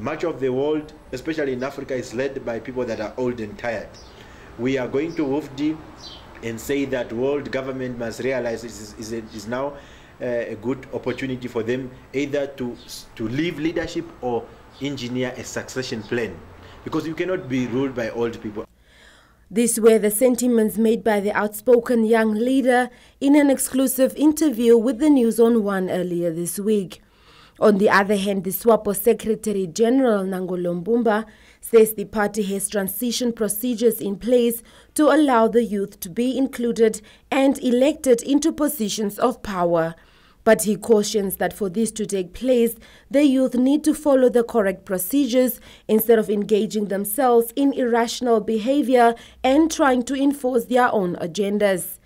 Much of the world, especially in Africa, is led by people that are old and tired. We are going to WFD and say that world government must realize this is now a good opportunity for them either to leave leadership or engineer a succession plan, because you cannot be ruled by old people. These were the sentiments made by the outspoken young leader in an exclusive interview with the News on One earlier this week. On the other hand, the SWAPO Secretary General Nangolo Mbumba says the party has transition procedures in place to allow the youth to be included and elected into positions of power. But he cautions that for this to take place, the youth need to follow the correct procedures instead of engaging themselves in irrational behavior and trying to enforce their own agendas.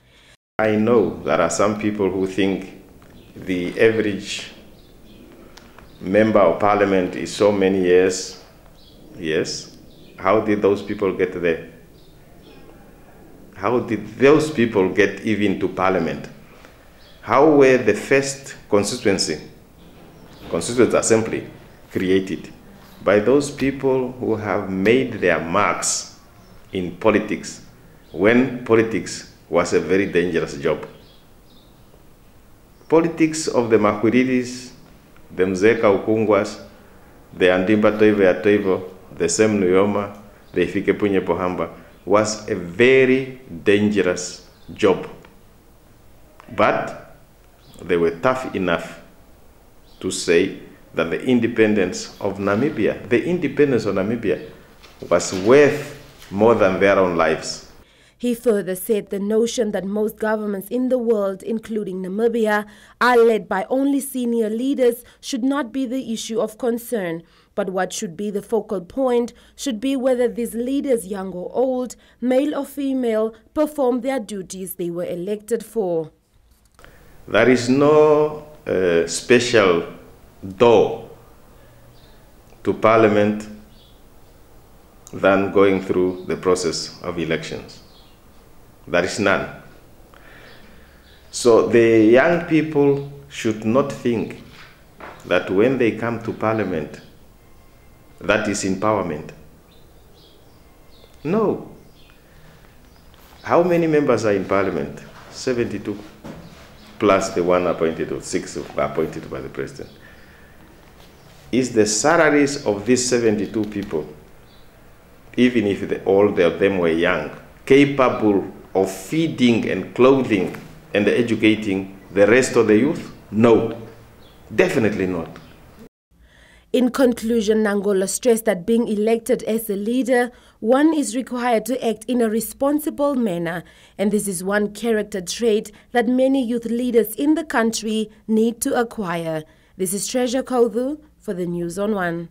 I know there are some people who think the average member of parliament is so many years. Yes. How did those people get there? How did those people get even to parliament? How were the first constituent assembly created? By those people who have made their marks in politics, when politics was a very dangerous job. Politics of the Makuridis, the Mzeka Ukungwas, the Andimba Toivo Atoivo, the Sem Nuyoma, the Ifike Punye Pohamba, was a very dangerous job. But they were tough enough to say that the independence of Namibia was worth more than their own lives. He further said the notion that most governments in the world, including Namibia, are led by only senior leaders should not be the issue of concern. But what should be the focal point should be whether these leaders, young or old, male or female, perform their duties they were elected for. There is no special door to parliament than going through the process of elections. There is none. So the young people should not think that when they come to parliament, that is empowerment. No. How many members are in parliament? 72. Plus the one appointed, or 6 appointed by the president. Is the salaries of these 72 people, even if all of them were young, capable of feeding and clothing and educating the rest of the youth? No, definitely not. In conclusion, Nangolo stressed that being elected as a leader, one is required to act in a responsible manner, and this is one character trait that many youth leaders in the country need to acquire. This is Treasure Kaudhu for the News on One.